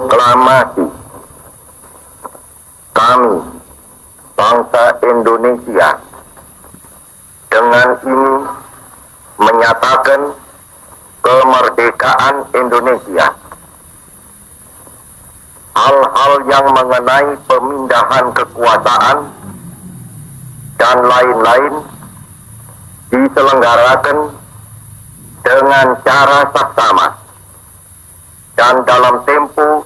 Proklamasi kami, bangsa Indonesia, dengan ini menyatakan kemerdekaan Indonesia. Hal-hal yang mengenai pemindahan kekuasaan dan lain-lain diselenggarakan dengan cara saksama dan dalam tempo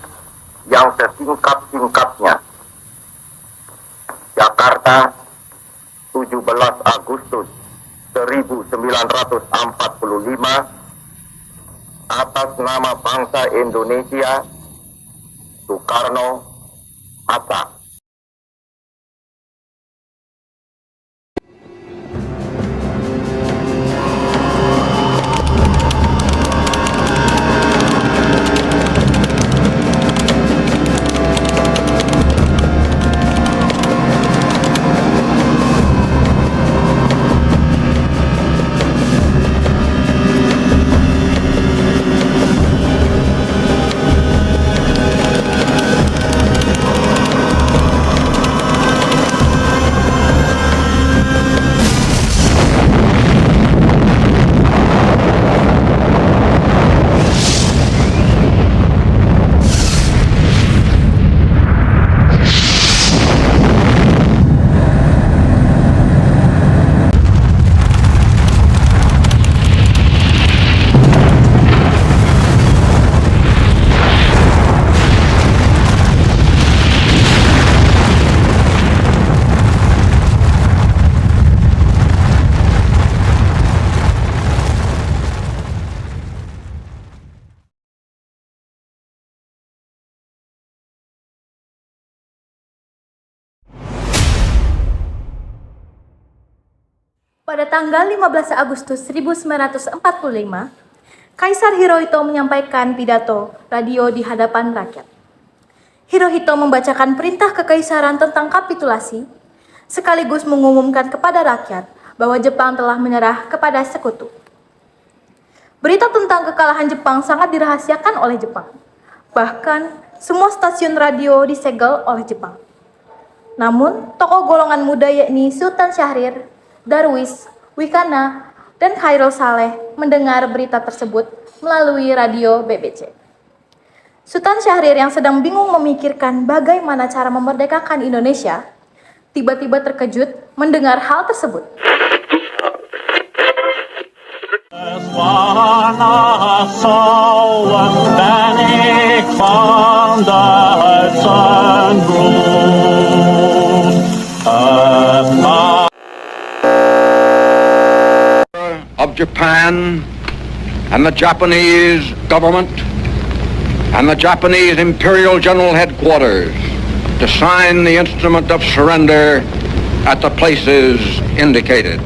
yang sesingkat-singkatnya. Jakarta, 17 Agustus 1945, atas nama bangsa Indonesia, Soekarno, Hatta. Pada tanggal 15 Agustus 1945, Kaisar Hirohito menyampaikan pidato radio di hadapan rakyat. Hirohito membacakan perintah kekaisaran tentang kapitulasi, sekaligus mengumumkan kepada rakyat bahwa Jepang telah menyerah kepada sekutu. Berita tentang kekalahan Jepang sangat dirahasiakan oleh Jepang. Bahkan, semua stasiun radio disegel oleh Jepang. Namun, tokoh golongan muda yakni Sultan Syahrir, Darwis, Wikana, dan Khairul Saleh mendengar berita tersebut melalui radio BBC. Sultan Syahrir yang sedang bingung memikirkan bagaimana cara memerdekakan Indonesia, tiba-tiba terkejut mendengar hal tersebut. Of Japan and the Japanese government and the Japanese Imperial General Headquarters to sign the instrument of surrender at the places indicated.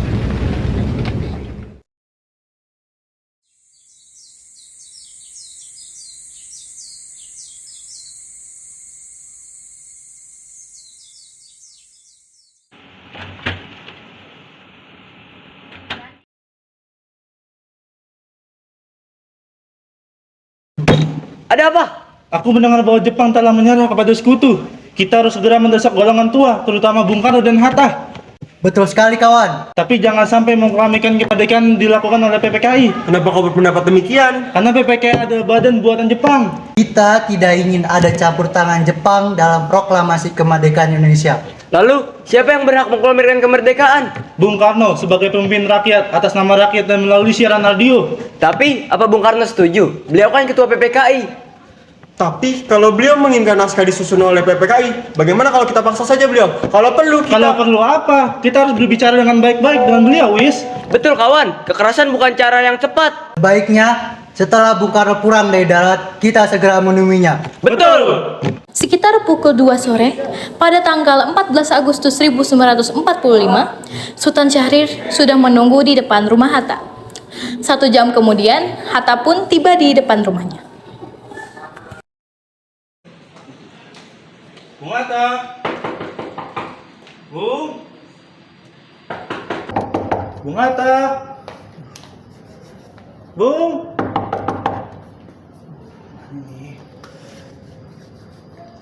Ada apa? Aku mendengar bahwa Jepang telah menyerah kepada sekutu. Kita harus segera mendesak golongan tua, terutama Bung Karno dan Hatta. Betul sekali, kawan. Tapi jangan sampai memproklamasikan kemerdekaan dilakukan oleh PPKI. Kenapa kau berpendapat demikian? Karena PPKI ada badan buatan Jepang. Kita tidak ingin ada campur tangan Jepang dalam proklamasi kemerdekaan Indonesia. Lalu, siapa yang berhak mengproklamasikan kemerdekaan? Bung Karno sebagai pemimpin rakyat atas nama rakyat dan melalui siaran radio. Tapi, apa Bung Karno setuju? Beliau kan ketua PPKI. Tapi kalau beliau menginginkan naskah disusun oleh PPKI, bagaimana kalau kita paksa saja beliau? Kalau perlu apa? Kita harus berbicara dengan baik-baik dengan beliau, Wis. Betul kawan, kekerasan bukan cara yang tepat. Baiknya, setelah Bung Karno pulang dari darat, kita segera menemuinya. Betul. Sekitar pukul 2 sore, pada tanggal 14 Agustus 1945, Sultan Syahrir sudah menunggu di depan rumah Hatta. 1 jam kemudian, Hatta pun tiba di depan rumahnya. Bung Hatta. Bung Hatta. Bung.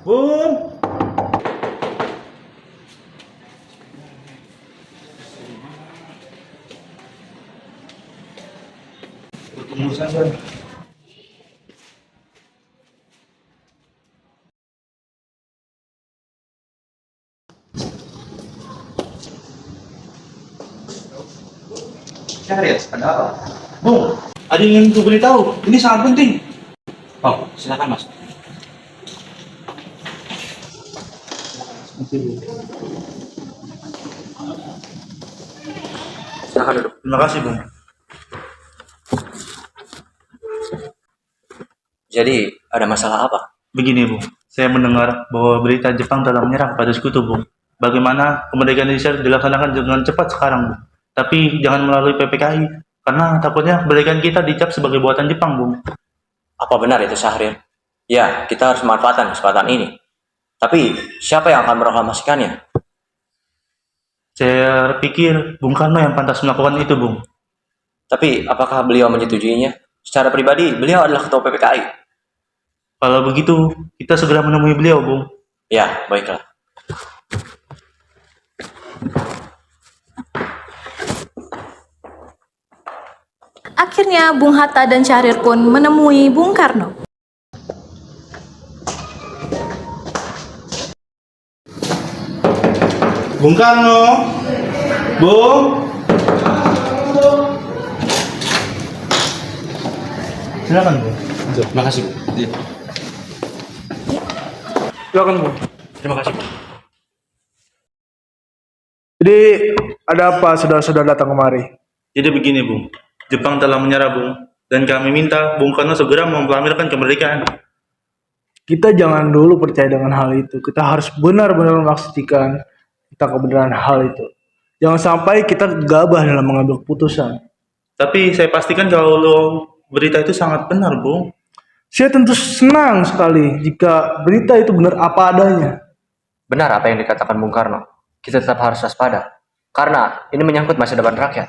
Bung. Syahrir, ada apa? Bung, ada yang ingin ku beritahu. Ini sangat penting. Oh, silakan mas. Silakan duduk. Terima kasih, Bung. Jadi, ada masalah apa? Begini, Bung. Saya mendengar bahwa berita Jepang telah menyerang pada sekutu, Bung. Bagaimana kemerdekaan Indonesia dilaksanakan dengan cepat sekarang, Bung. Tapi jangan melalui PPKI, karena takutnya kemerdekaan kita dicap sebagai buatan Jepang, Bung. Apa benar itu Syahrir? Ya, kita harus memanfaatkan kesempatan ini. Tapi, siapa yang akan proklamasikannya? Saya pikir Bung Karno yang pantas melakukan itu, Bung. Tapi, apakah beliau menyetujuinya? Secara pribadi, beliau adalah ketua PPKI. Kalau begitu, kita segera menemui beliau, Bung. Ya, baiklah. Akhirnya Bung Hatta dan Syahrir pun menemui Bung Karno. Bung Karno, Bung. Silakan, Bung. Terima kasih, Bu. Silakan, Bung. Terima kasih, Bu. Jadi ada apa saudara-saudara datang kemari? Jadi begini, Bung. Jepang telah menyerah, Bung. Dan kami minta Bung Karno segera memproklamirkan kemerdekaan. Kita jangan dulu percaya dengan hal itu. Kita harus benar-benar memastikan kita kebenaran hal itu. Jangan sampai kita gegabah dalam mengambil keputusan. Tapi saya pastikan kalau berita itu sangat benar, Bung. Saya tentu senang sekali jika berita itu benar apa adanya. Benar apa yang dikatakan Bung Karno. Kita tetap harus waspada. Karena ini menyangkut masa depan rakyat.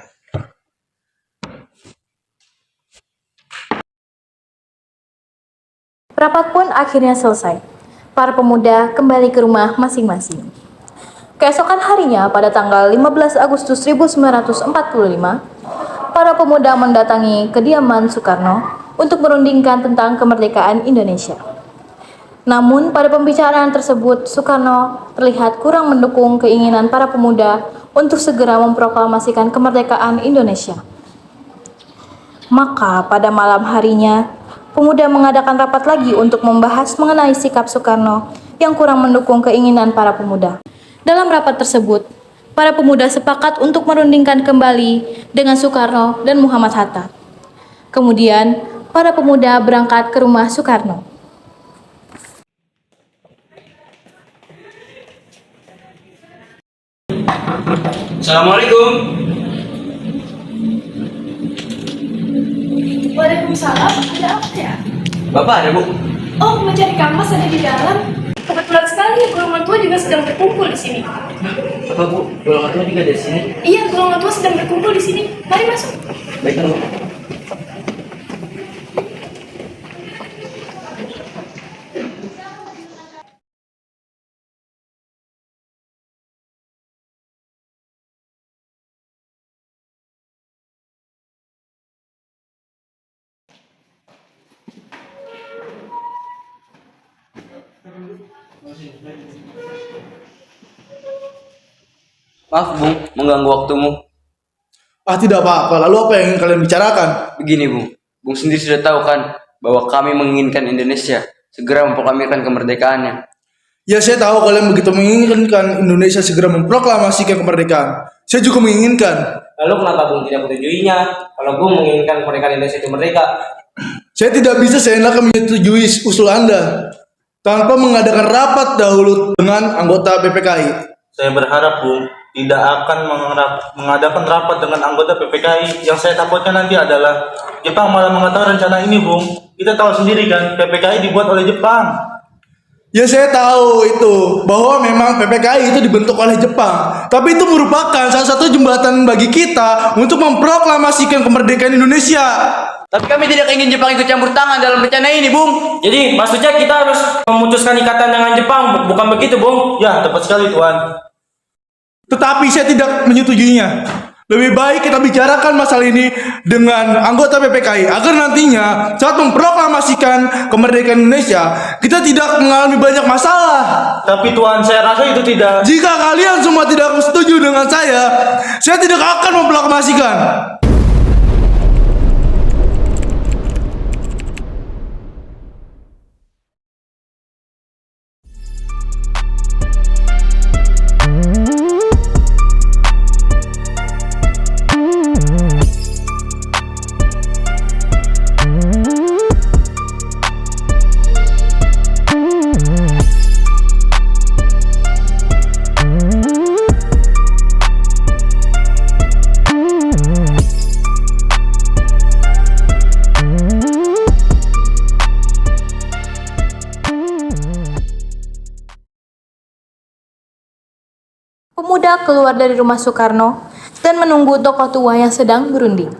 Rapat pun akhirnya selesai. Para pemuda kembali ke rumah masing-masing. Keesokan harinya pada tanggal 15 Agustus 1945, para pemuda mendatangi kediaman Soekarno untuk merundingkan tentang kemerdekaan Indonesia. Namun pada pembicaraan tersebut Soekarno terlihat kurang mendukung keinginan para pemuda untuk segera memproklamasikan kemerdekaan Indonesia. Maka pada malam harinya, pemuda mengadakan rapat lagi untuk membahas mengenai sikap Soekarno yang kurang mendukung keinginan para pemuda. Dalam rapat tersebut, para pemuda sepakat untuk merundingkan kembali dengan Soekarno dan Muhammad Hatta. Kemudian, para pemuda berangkat ke rumah Soekarno. Assalamualaikum. Waalaikumsalam, ada apa ya? Bapak ada, Bu? Oh, mencari Kang Mas ada di dalam. Kebetulan sekali golongan tua juga sedang berkumpul di sini. Apa, Bu? Golongan tua juga di sini? Iya, golongan tua sedang berkumpul di sini. Mari masuk. Baiklah, Bu. Maaf, Bung, mengganggu waktumu. Tidak apa-apa. Lalu apa yang ingin kalian bicarakan? Begini, Bung. Bung sendiri sudah tahu kan bahwa kami menginginkan Indonesia segera memproklamirkan kemerdekaannya. Ya, saya tahu kalian begitu menginginkan Indonesia segera memproklamasikan kemerdekaan. Saya juga menginginkan. Lalu kenapa Bung tidak menyetujuinya? Kalau Bung menginginkan kemerdekaan Indonesia itu merdeka. Saya tidak bisa seenaknya menyetujui usul Anda tanpa mengadakan rapat dahulu dengan anggota PPKI. Saya berharap, Bung, tidak akan mengadakan rapat dengan anggota PPKI. Yang saya takutkan nanti adalah Jepang malah mengetahui rencana ini, Bung. Kita tahu sendiri kan, PPKI dibuat oleh Jepang. Ya, saya tahu itu, bahwa memang PPKI itu dibentuk oleh Jepang. Tapi itu merupakan salah satu jembatan bagi kita untuk memproklamasikan kemerdekaan Indonesia. Tapi kami tidak ingin Jepang ikut campur tangan dalam rencana ini, Bung. Jadi maksudnya kita harus memutuskan ikatan dengan Jepang, bukan begitu, Bung? Ya, tepat sekali, Tuan. Tetapi saya tidak menyetujuinya. Lebih baik kita bicarakan masalah ini dengan anggota PPKI agar nantinya saat memproklamasikan kemerdekaan Indonesia kita tidak mengalami banyak masalah. Tapi Tuan, saya rasa itu tidak. Jika kalian semua tidak setuju dengan saya tidak akan memproklamasikan. Pemuda keluar dari rumah Soekarno dan menunggu tokoh tua yang sedang berunding.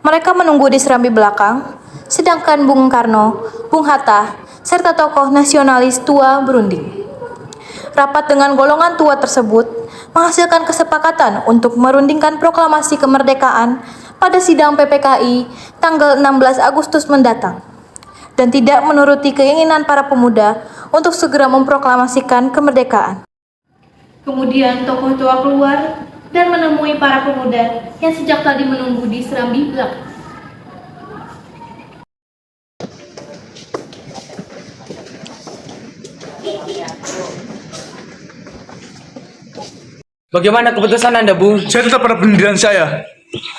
Mereka menunggu di serambi belakang, sedangkan Bung Karno, Bung Hatta, serta tokoh nasionalis tua berunding. Rapat dengan golongan tua tersebut menghasilkan kesepakatan untuk merundingkan proklamasi kemerdekaan pada sidang PPKI tanggal 16 Agustus mendatang dan tidak menuruti keinginan para pemuda untuk segera memproklamasikan kemerdekaan. Kemudian tokoh tua keluar dan menemui para pemuda yang sejak tadi menunggu di serambi belakang. Bagaimana keputusan Anda, Bung? Saya tetap pada pendirian saya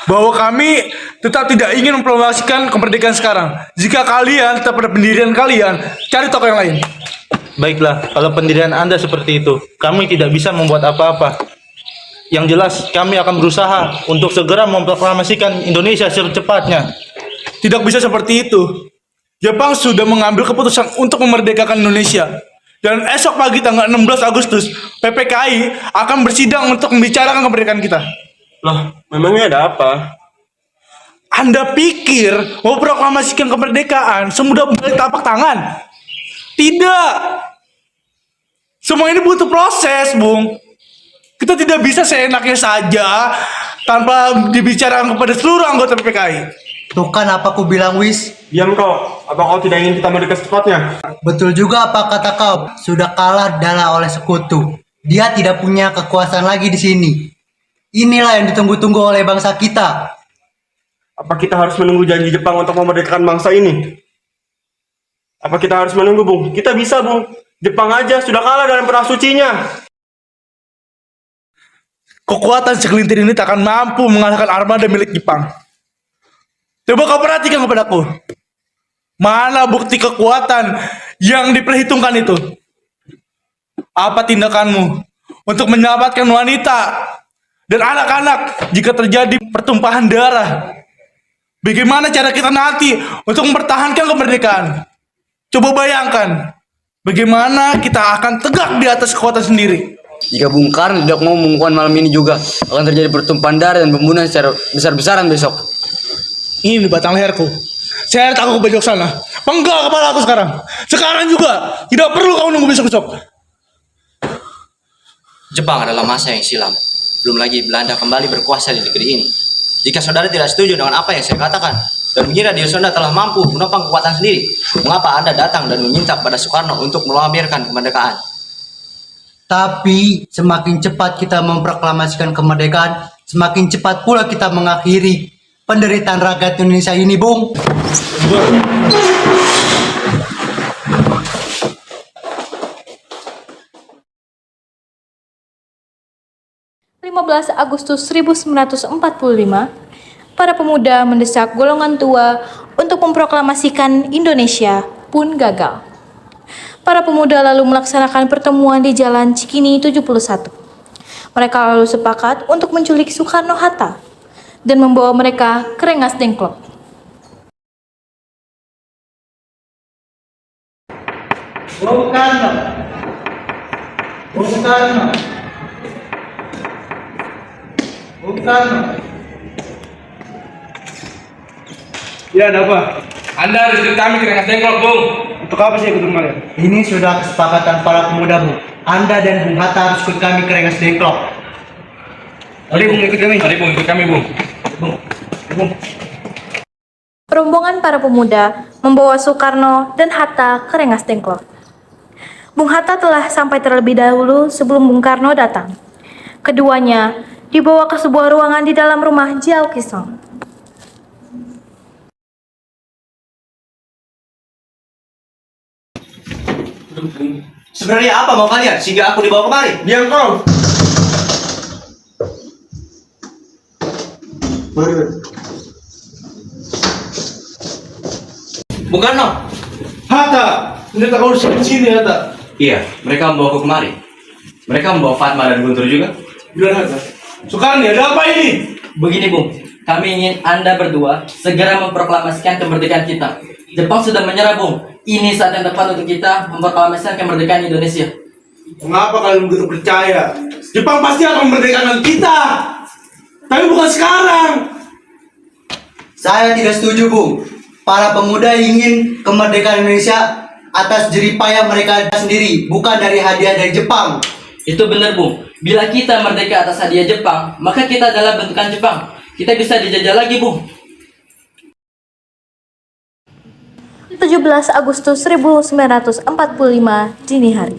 bahwa kami tetap tidak ingin memproklamasikan kemerdekaan sekarang. Jika kalian tetap pada pendirian kalian, cari tokoh yang lain. Baiklah, kalau pendirian Anda seperti itu, kami tidak bisa membuat apa-apa. Yang jelas, kami akan berusaha untuk segera memproklamasikan Indonesia secepatnya. Tidak bisa seperti itu. Jepang sudah mengambil keputusan untuk memerdekakan Indonesia. Dan esok pagi tanggal 16 Agustus, PPKI akan bersidang untuk membicarakan kemerdekaan kita. Loh, memangnya ada apa? Anda pikir mau proklamasikan kemerdekaan semudah membalik telapak tangan? Tidak. Semua ini butuh proses, Bung. Kita tidak bisa seenaknya saja tanpa dibicarakan kepada seluruh anggota PPKI. Tuh kan apa ku bilang, Wis? Diam kau. Apa kau tidak ingin kita merdeka secepatnya? Betul juga apa kata kau. Sudah kalah dalah oleh sekutu. Dia tidak punya kekuasaan lagi di sini. Inilah yang ditunggu-tunggu oleh bangsa kita. Apa kita harus menunggu janji Jepang untuk memerdekakan bangsa ini? Apa kita harus menunggu, Bung? Kita bisa, Bung. Jepang aja sudah kalah dalam perang sucinya. Kekuatan segelintir ini tak akan mampu mengalahkan armada milik Jepang. Coba kau perhatikan kepadaku. Mana bukti kekuatan yang diperhitungkan itu? Apa tindakanmu untuk menyelamatkan wanita dan anak-anak jika terjadi pertumpahan darah? Bagaimana cara kita nanti untuk mempertahankan kemerdekaan? Coba bayangkan, bagaimana kita akan tegak di atas kekuatan sendiri. Jika Bung Karno tidak mau mengukuhkan malam ini juga, akan terjadi pertumpahan darah dan pembunuhan secara besar-besaran besok. Ini di batang leherku. Saya takut ke besok sana. Penggal kepala aku sekarang. Sekarang juga. Tidak perlu kau nunggu besok-besok. Jepang adalah masa yang silam. Belum lagi Belanda kembali berkuasa di negeri ini. Jika saudara tidak setuju dengan apa yang saya katakan dan mengira diri saudara telah mampu menopang kekuatan sendiri, mengapa Anda datang dan meminta kepada Soekarno untuk melampirkan kemerdekaan? Tapi semakin cepat kita memproklamasikan kemerdekaan, semakin cepat pula kita mengakhiri penderitaan rakyat Indonesia ini, Bung. 15 Agustus 1945, para pemuda mendesak golongan tua untuk memproklamasikan Indonesia pun gagal. Para pemuda lalu melaksanakan pertemuan di Jalan Cikini 71. Mereka lalu sepakat untuk menculik Soekarno-Hatta dan membawa mereka ke Rengas Dengklok. Bung Karno. Bung Karno. Bung Karno. Ya, ada apa? Anda harus ikut kami ke Rengas Dengklok, Bung. Untuk apa sih ikut kalian? Ini sudah kesepakatan para pemuda, Bu. Anda dan Bung Hatta harus ikut kami ke Rengas Dengklok. Mari Bung, ikut kami. Mari Bung, ikut kami, Bung. Rombongan para pemuda membawa Soekarno dan Hatta ke Rengas Dengklok. Bung Hatta telah sampai terlebih dahulu sebelum Bung Karno datang. Keduanya dibawa ke sebuah ruangan di dalam rumah Jiao Kisong. Sebenarnya apa mau kalian sehingga aku dibawa kemari? Diam kau. Bung Karno. Hatta, ternyata kau di sini Hatta. Iya, mereka membawa aku kemari. Mereka membawa Fatma dan Guntur juga. Biar Hatta. Soekarni, ada apa ini? Begini Bung, kami ingin Anda berdua segera memproklamasikan kemerdekaan kita. Jepang sudah menyerah Bung. Ini saat yang tepat untuk kita memproklamasikan kemerdekaan Indonesia. Mengapa kalian begitu percaya? Jepang pasti akan memerdekakan kita. Tapi bukan sekarang. Saya tidak setuju, Bung. Para pemuda ingin kemerdekaan Indonesia atas jeripaya mereka sendiri, bukan dari hadiah dari Jepang. Itu benar Bung. Bila kita merdeka atas hadiah Jepang, maka kita adalah bentukan Jepang. Kita bisa dijajah lagi Bung. 17 Agustus 1945 dini hari.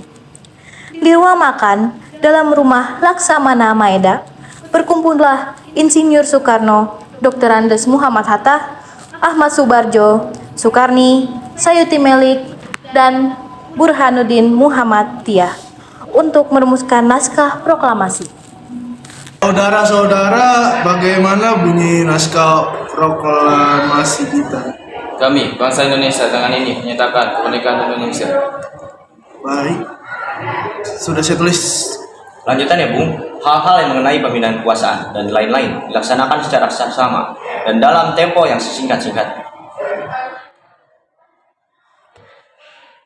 Di ruang makan dalam rumah Laksamana Maeda, berkumpullah Insinyur Soekarno, Dr. Andes Muhammad Hatta, Ahmad Subarjo, Soekarni, Sayuti Melik, dan Burhanuddin Muhammad Tiah untuk merumuskan naskah proklamasi. Saudara-saudara, bagaimana bunyi naskah proklamasi kita? Kami, bangsa Indonesia, dengan ini menyatakan kemerdekaan Indonesia. Baik, sudah saya tulis. Lanjutannya Bung, hal-hal yang mengenai pembinaan kekuasaan dan lain-lain dilaksanakan secara saksama dan dalam tempo yang sesingkat-singkatnya.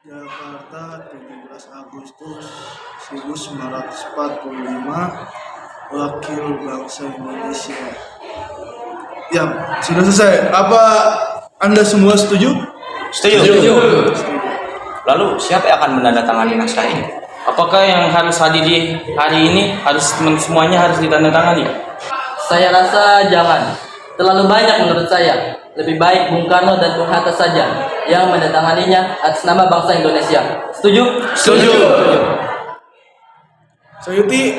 Jakarta, 17 Agustus 1945, Wakil Bangsa Indonesia. Ya, sudah selesai. Apa Anda semua setuju? Setuju. Lalu siapa yang akan menandatangani naskah ini? Apakah yang harus hadir di hari ini semuanya harus ditandatangani? Saya rasa jangan. Terlalu banyak menurut saya. Lebih baik Bung Karno dan Bung Hatta saja yang menandatanganinya atas nama bangsa Indonesia. Setuju? Setuju. Sayuti,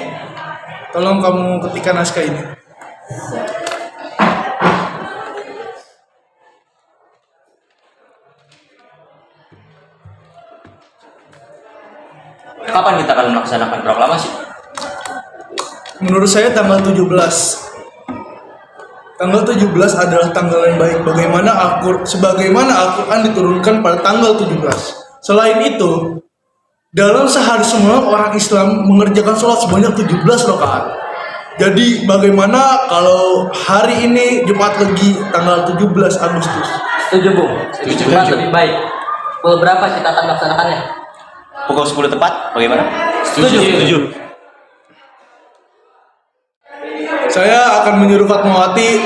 tolong kamu ketikkan naskah ini. Kapan kita akan melaksanakan proklamasi? Menurut saya tanggal 17. Tanggal 17 adalah tanggal yang baik sebagaimana Al-Quran diturunkan pada tanggal 17. Selain itu, dalam sehari semalam orang Islam mengerjakan sholat sebanyak 17 rakaat. Jadi bagaimana kalau hari ini Jumat Legi tanggal 17 Agustus? Setuju Bung. Jumat lebih baik. Pukul berapa kita akan melaksanakannya? Pukul 10 tepat, bagaimana? Setuju. Saya akan menyuruh Fatmawati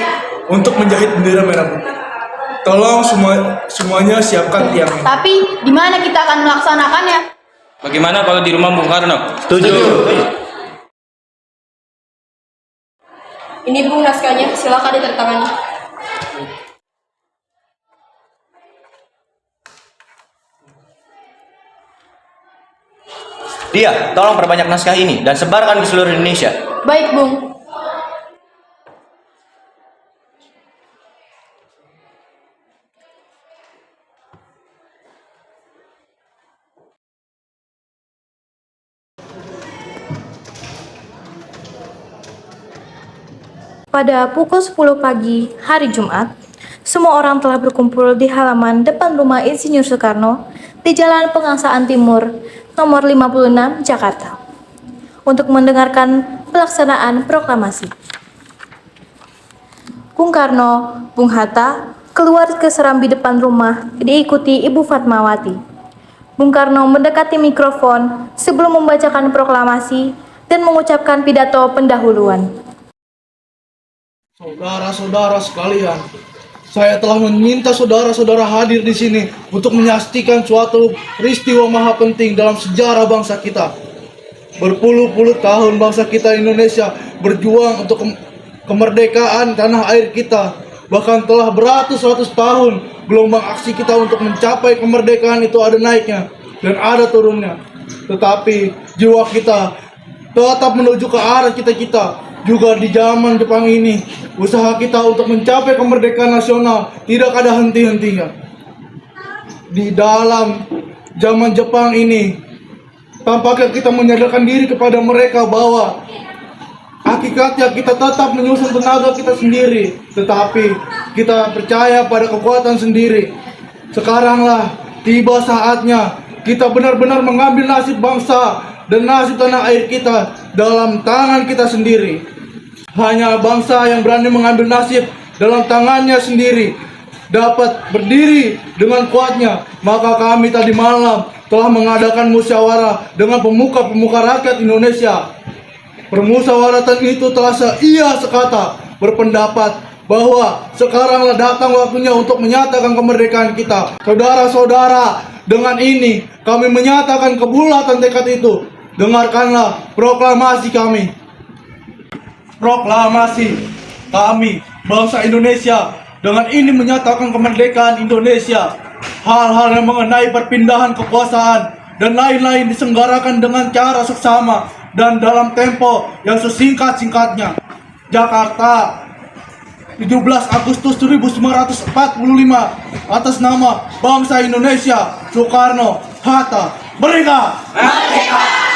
untuk menjahit bendera merah putih. Tolong semuanya siapkan tiangnya. Tapi di mana kita akan melaksanakannya? Bagaimana kalau di rumah Bung Karno? Setuju. Ini Bung naskahnya, silakan ditandatangani. Dia, tolong perbanyak naskah ini dan sebarkan ke seluruh Indonesia. Baik Bung. Pada pukul 10 pagi hari Jumat, semua orang telah berkumpul di halaman depan rumah Insinyur Soekarno di Jalan Pengangsaan Timur, nomor 56, Jakarta, untuk mendengarkan pelaksanaan proklamasi. Bung Karno, Bung Hatta keluar ke serambi depan rumah diikuti Ibu Fatmawati. Bung Karno mendekati mikrofon sebelum membacakan proklamasi dan mengucapkan pidato pendahuluan. Saudara-saudara sekalian, Saya telah meminta saudara-saudara hadir di sini untuk menyaksikan suatu peristiwa maha penting dalam sejarah bangsa kita. Berpuluh-puluh tahun bangsa kita Indonesia berjuang untuk kemerdekaan tanah air kita. Bahkan telah beratus-ratus tahun gelombang aksi kita untuk mencapai kemerdekaan itu ada naiknya dan ada turunnya. Tetapi jiwa kita tetap menuju ke arah kita-kita. Juga di zaman Jepang ini, usaha kita untuk mencapai kemerdekaan nasional tidak ada henti-hentinya. Di dalam zaman Jepang ini, tampaknya kita menyadarkan diri kepada mereka bahwa hakikatnya kita tetap menyusun tenaga kita sendiri, tetapi kita percaya pada kekuatan sendiri. Sekaranglah tiba saatnya kita benar-benar mengambil nasib bangsa dan nasib tanah air kita dalam tangan kita sendiri. Hanya bangsa yang berani mengambil nasib dalam tangannya sendiri dapat berdiri dengan kuatnya. Maka kami tadi malam telah mengadakan musyawarah dengan pemuka-pemuka rakyat Indonesia. Permusyawaratan itu telah seia sekata berpendapat bahwa sekaranglah datang waktunya untuk menyatakan kemerdekaan kita. Saudara-saudara, dengan ini kami menyatakan kebulatan tekad itu. Dengarkanlah proklamasi kami. Proklamasi kami, bangsa Indonesia, dengan ini menyatakan kemerdekaan Indonesia. Hal-hal yang mengenai perpindahan kekuasaan dan lain-lain diselenggarakan dengan cara seksama dan dalam tempo yang sesingkat-singkatnya. Jakarta, 17 Agustus 1945, atas nama bangsa Indonesia, Soekarno, Hatta, Merdeka! Merdeka!